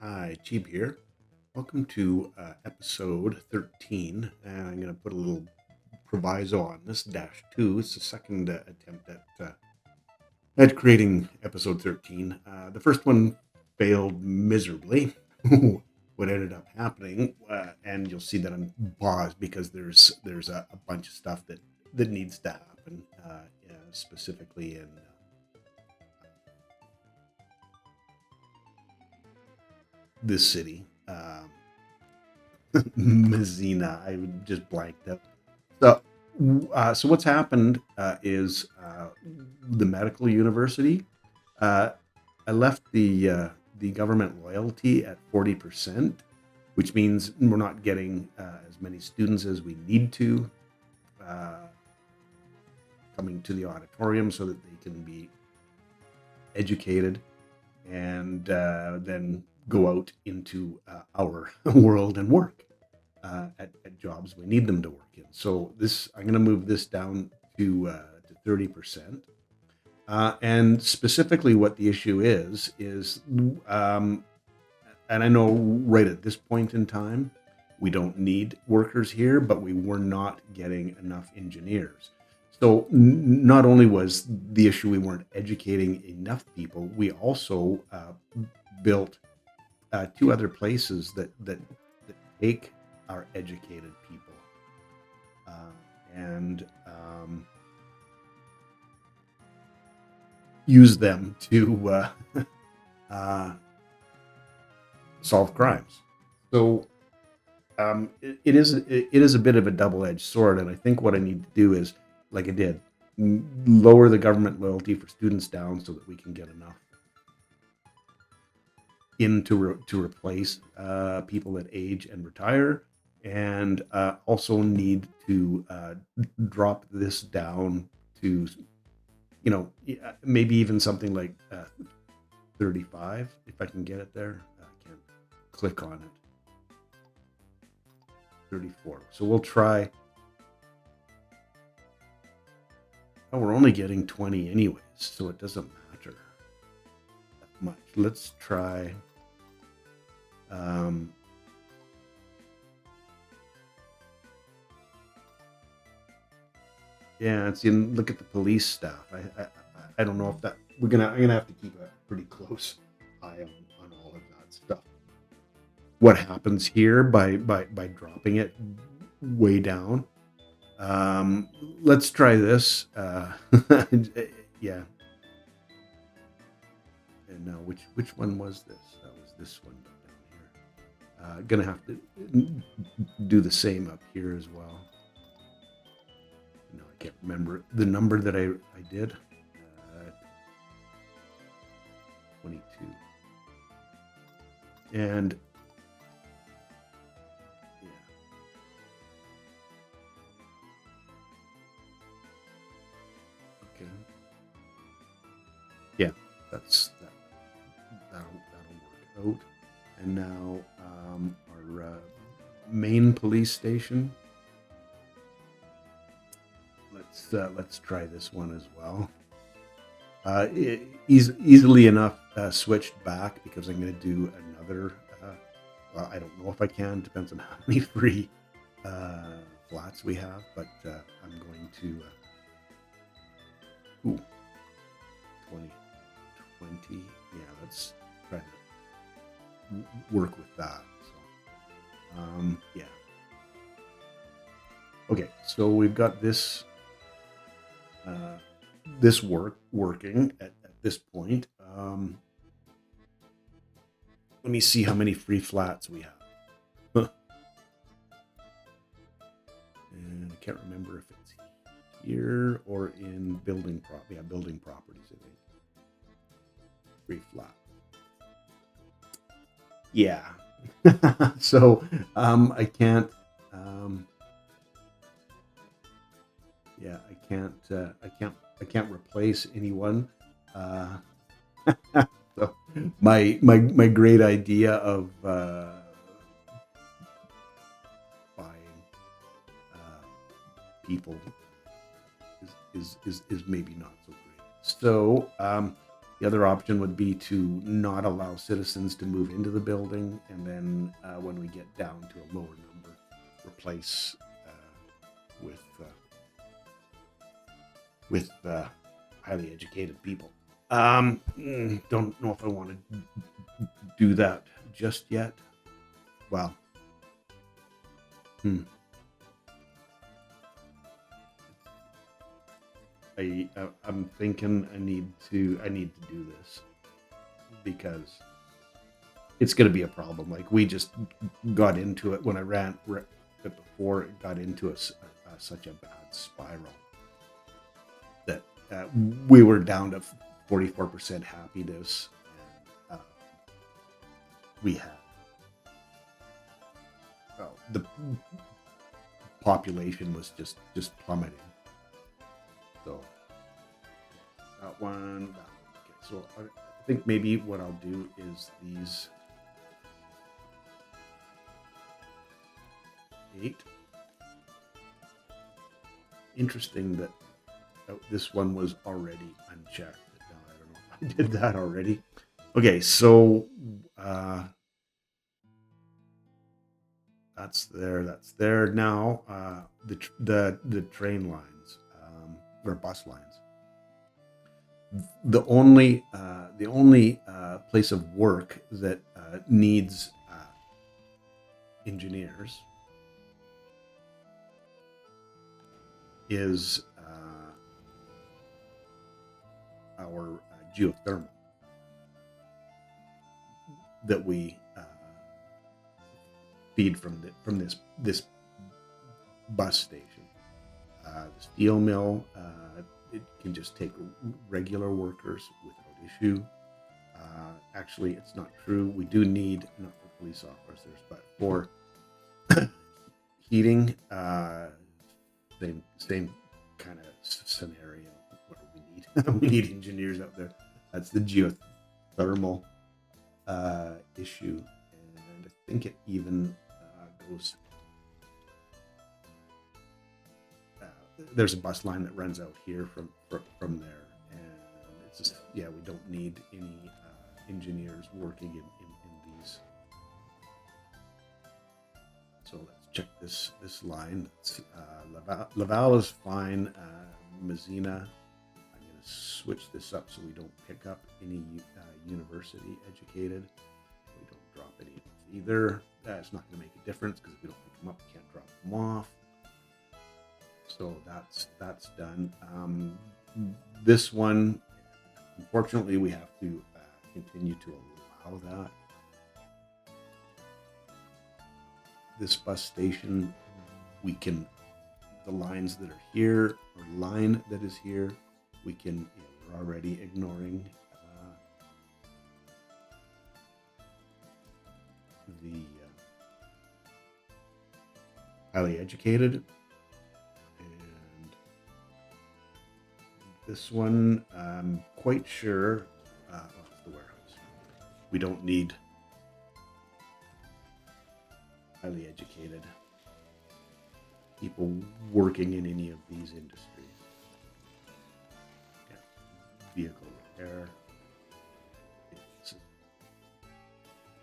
Hi, Cheap here. Welcome to episode 13. And I'm going to put a little proviso on this dash 2. It's the second attempt at creating episode 13. The first one failed miserably. What ended up happening, and you'll see that I'm paused because there's a bunch of stuff that needs to happen, yeah, specifically in this city. Messina. I just blanked out. So, so what's happened is the medical university. Uh, I left the government loyalty at 40%, which means we're not getting as many students as we need to uh, coming to the auditorium so that they can be educated and then go out into our world and work at jobs we need them to work in. So this, I'm going to move this down to 30%. And specifically, what the issue is, um, and I know right at this point in time, we don't need workers here, but we were not getting enough engineers. So not only was the issue we weren't educating enough people, we also built two other places that take our educated people uh, and use them to uh, solve crimes. So it is a bit of a double-edged sword, and I think what I need to do is, like I did, lower the government loyalty for students down so that we can get enough in to replace people that age and retire, and also need to drop this down to maybe even something like 35 if I can get it there. I can't click on it. 34. So we'll try. Oh, we're only getting 20 anyways, so it doesn't matter that much. Let's try. Um, yeah, see, and look at the police staff. I don't know if that I'm gonna have to keep a pretty close eye on all of that stuff. What happens here by dropping it way down? Let's try this. Yeah. And now, which one was this? That was this one down here. Gonna have to do the same up here as well. No, I can't remember the number that I did. 22. And yeah, okay, yeah, that'll work out. And now our main police station. Let's try this one as well. Easily enough switched back because I'm going to do another. Well, I don't know if I can. Depends on how many free flats we have, but I'm going to. Ooh, 20, 20. Yeah, let's try to work with that. So, yeah. Okay, so we've got this this working at this point. Let me see how many free flats we have. And I can't remember if it's here or in building building properties, I think. Free flat. Yeah. So I can't yeah, I can't replace anyone. Uh so my great idea of buying uh, people is maybe not so great. So The other option would be to not allow citizens to move into the building, and then when we get down to a lower number, replace with highly educated people. Don't know if I want to do that just yet. Well, I'm thinking I need to do this because it's going to be a problem. Like, we just got into it when I ran it before. It got into such a bad spiral that we were down to 44% happiness, and we had the population was just plummeting. So that one. Okay, so I think maybe what I'll do is these 8. Interesting that this one was already unchecked. Now, I don't know if I did that already. Okay, so that's there now. The train lines, or bus lines. The only place of work that needs engineers is our geothermal that we feed from this bus station. The steel mill, it can just take regular workers without issue. Actually, it's not true. We do need, not for police officers, but for heating, same kind of scenario. What do we need? We need engineers out there. That's the geothermal issue, and I think it even goes. There's a bus line that runs out here from there, and it's just, we don't need any engineers working in these. So let's check this line. Laval is fine. Mazzina, I'm going to switch this up so we don't pick up any university educated. We don't drop any either. It's not going to make a difference because if we don't pick them up, we can't drop them off. So that's done. This one, unfortunately, we have to continue to allow that. This bus station, we can, the lines that are here, or line that is here, we can, we're already ignoring the highly educated. This one, I'm quite sure, it's the warehouse. We don't need highly educated people working in any of these industries. Vehicle repair, it's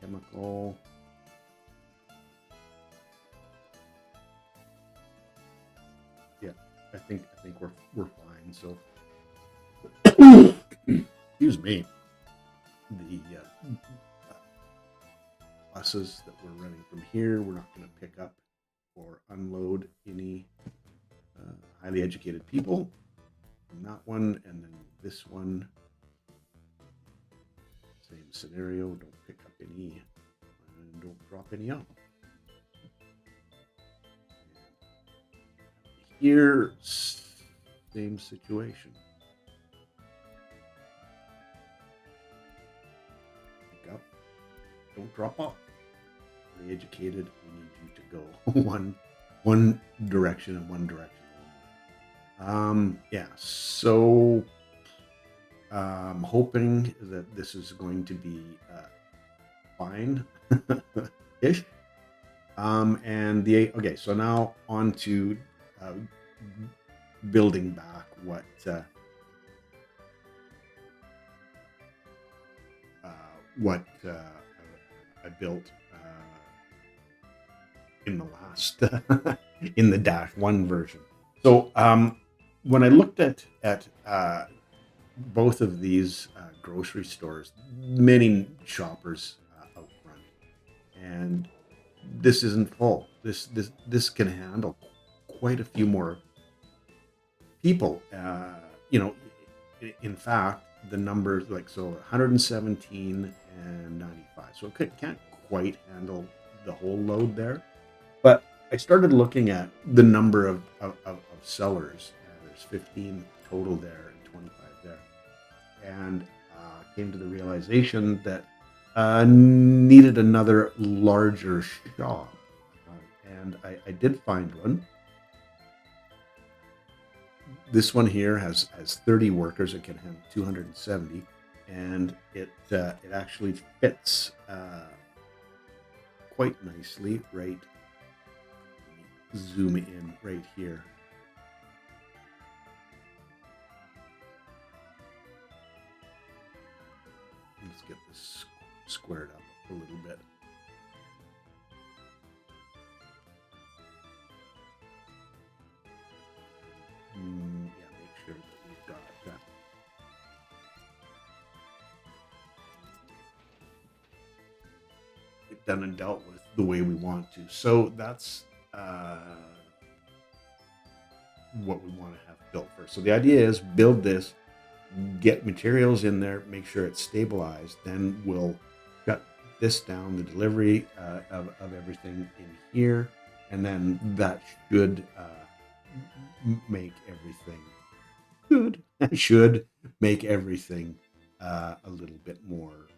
chemical. I think we're fine. So. Excuse me. The buses that we're running from here, we're not going to pick up or unload any highly educated people from that one. And then this one, same scenario. Don't pick up any and don't drop any out. Here, same situation. Don't drop off. The educated, we need you to go one direction and one direction only. So I'm hoping that this is going to be fine ish. Okay, so now on to building back what what I built in the last in the Dash One version. So when I looked at both of these grocery stores, many shoppers out front, and this isn't full. This can handle quite a few more people. You know, in fact, the numbers like so 117 and 95. So it can't quite handle the whole load there. But I started looking at the number of sellers. There's 15 total there and 25 there. And came to the realization that needed another larger shop. And I did find one. This one here has 30 workers. It can handle 270, and it actually fits quite nicely. Right, zoom in right here. Let's get this squared up a little bit. Yeah, make sure that we've got it done and dealt with the way we want to. So that's what we want to have built first. So the idea is build this, get materials in there, make sure it's stabilized. Then we'll shut this down, the delivery of everything in here, and then that should make everything good. Should make everything a little bit more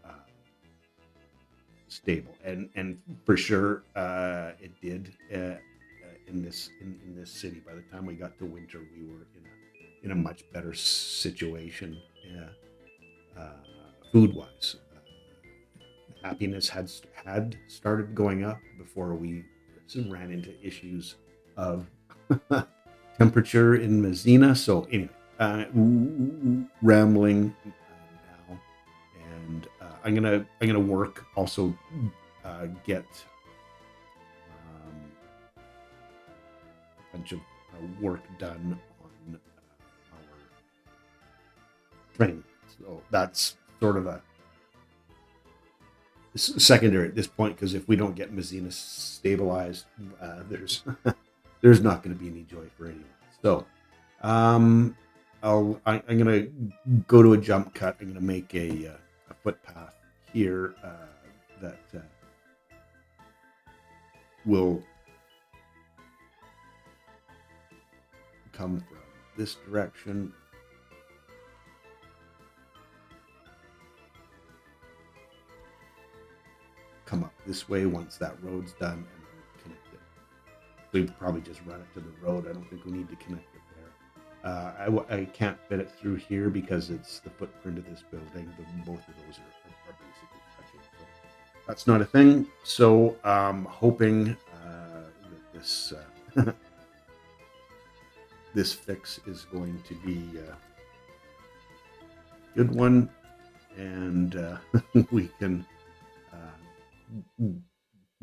stable, and for sure it did in this city. By the time we got to winter, we were in a much better situation food wise. Happiness had started going up before we ran into issues of temperature in Messina. So anyway, rambling now, and I'm gonna work also get a bunch of work done on our train. So that's sort of a secondary at this point, because if we don't get Messina stabilized, there's there's not going to be any joy for anyone. So I'm going to go to a jump cut. I'm going to make a footpath here that will come from this direction. Come up this way once that road's done, and then connect it. We probably just run it to the road. I don't think we need to connect it there. I can't fit it through here because it's the footprint of this building. Both of those are basically touching. So that's not a thing. So hoping that this this fix is going to be a good one, and we can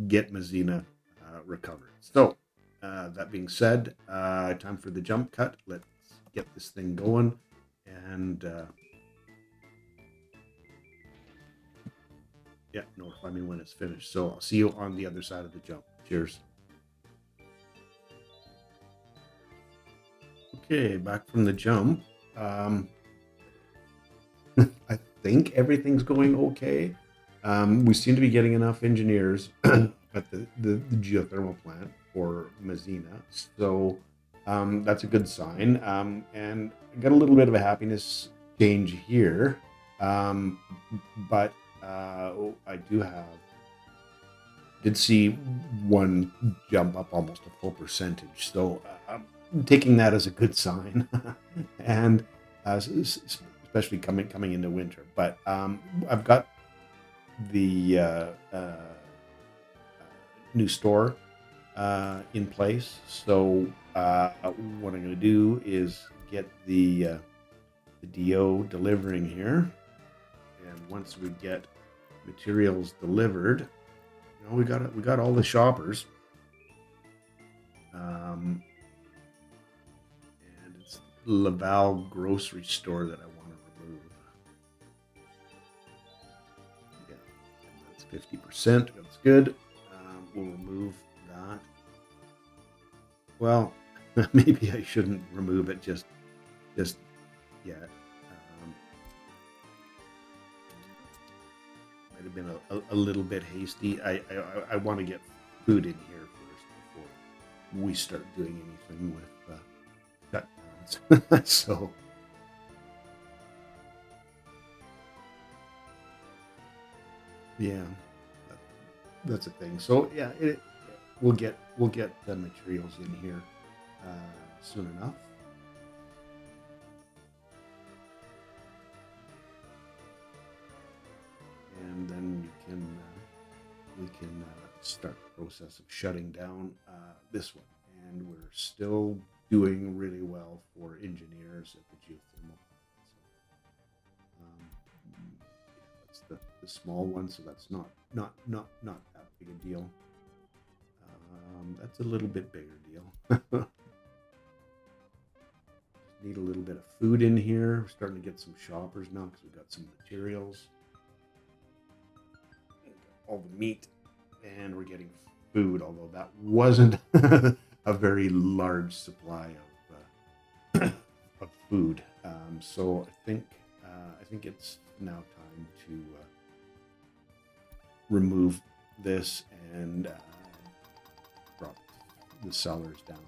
get Messina recovered. So that being said, time for the jump cut. Let's get this thing going, and yeah, notify me when it's finished. So I'll see you on the other side of the jump. Cheers. Okay, back from the jump. I think everything's going okay. We seem to be getting enough engineers at the geothermal plant for Messina, so that's a good sign. And I got a little bit of a happiness change here, but I did see one jump up almost a full percentage, so I'm taking that as a good sign, and especially coming into winter. But I've got the new store in place. So what I'm going to do is get the DO delivering here, and once we get materials delivered. We got all the shoppers. And it's Laval grocery store that I want to remove. Yeah, and that's 50%. That's good. We'll remove that. Well, maybe I shouldn't remove it just yet. Might have been a little bit hasty. I want to get food in here first before we start doing anything with cut downs. So yeah, that's a thing. So yeah, we'll get the materials in here soon enough. And then we can start the process of shutting down this one. And we're still doing really well for engineers at the geothermal. That's the small one, so that's not that big a deal. That's a little bit bigger deal. Need a little bit of food in here. We're starting to get some shoppers now because we've got some materials. All the meat, and we're getting food, although that wasn't a very large supply of food. So I think it's now time to remove this and drop the cellars down.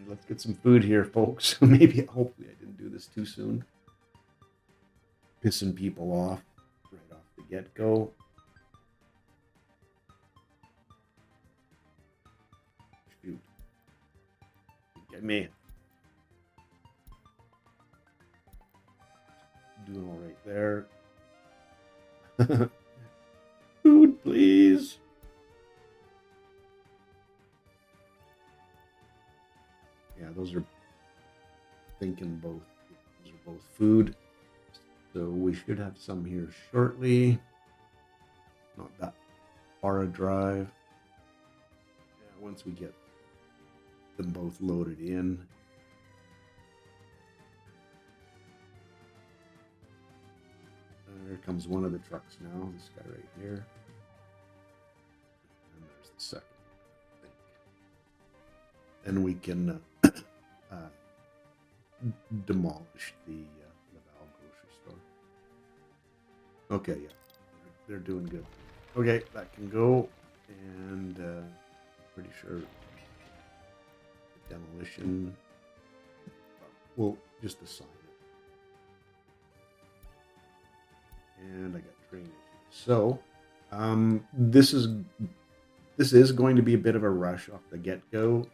Let's get some food here, folks. Hopefully I didn't do this too soon. Pissing people off right off the get-go. Shoot. Get me. Doing all right there. Food, please. Yeah, those are both food. So we should have some here shortly. Not that far a drive. Yeah, once we get them both loaded in. There comes one of the trucks now, this guy right here. And there's the second, I think. And we can demolish the Laval grocery store. Okay, yeah, they're doing good. Okay, that can go, and pretty sure the demolition. We'll just assign it, and I got train issues. So this is going to be a bit of a rush off the get-go,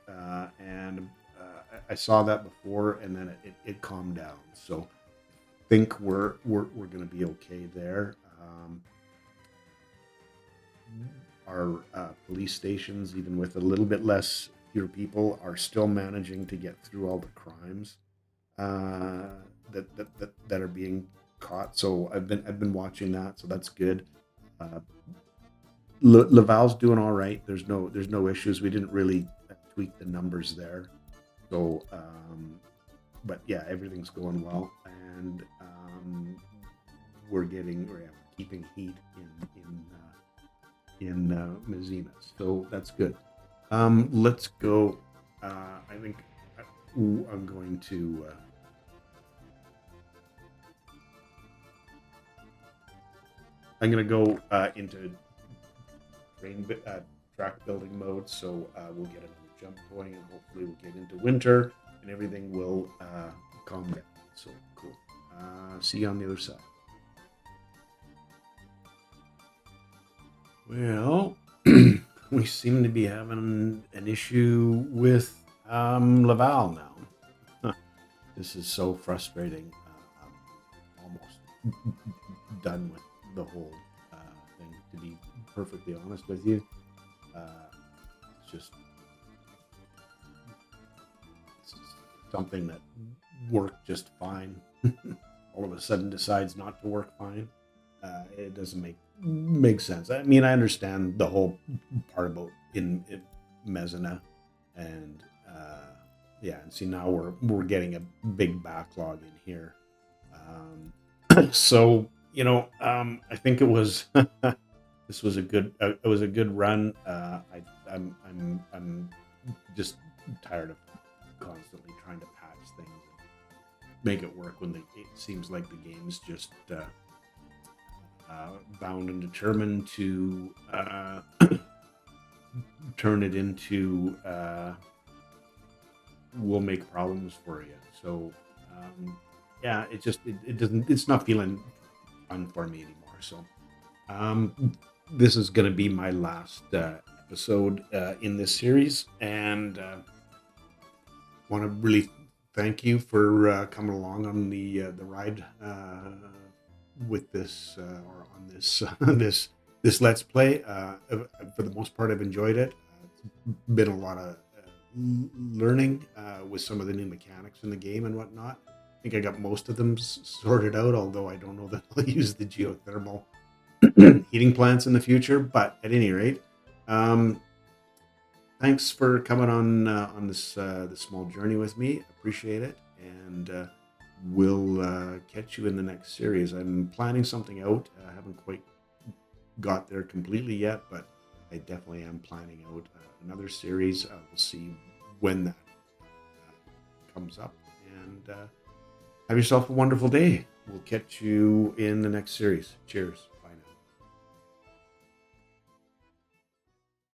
and I saw that before, and then it calmed down. So I think we're going to be okay there. Our police stations, even with a little bit fewer people, are still managing to get through all the crimes that are being caught. So I've been watching that, so that's good. Laval's doing all right. There's no issues. We didn't really tweak the numbers there. So, but yeah, everything's going well, and we're keeping heat in Mazzina. So that's good. Let's go. I think I'm going to. I'm going to go into track building mode, so we'll get another jump going, and hopefully we'll get into winter and everything will calm down. So cool. See you on the other side. Well, we seem to be having an issue with Laval now. This is so frustrating. I'm almost done with the whole thing, to be perfectly honest with you. It's just something that worked just fine all of a sudden decides not to work fine. It doesn't make sense. I mean, I understand the whole part about in Mezina, and yeah, and see now we're getting a big backlog in here. So I think it was this was a good it was a good run. I'm just tired of constantly trying to patch things and make it work when it seems like the game's just bound and determined to turn it into will make problems for you. So yeah, it's not feeling fun for me anymore. So this is going to be my last episode in this series, and want to really thank you for coming along on the ride with this or on this this let's play. For the most part, I've enjoyed it. It's been a lot of learning with some of the new mechanics in the game and whatnot. I think I got most of them sorted out, although I don't know that I'll use the geothermal heating plants in the future. But at any rate, thanks for coming on this small journey with me. Appreciate it, and we'll catch you in the next series. I'm planning something out. I haven't quite got there completely yet, but I definitely am planning out another series. We'll see when that comes up, and have yourself a wonderful day. We'll catch you in the next series. Cheers.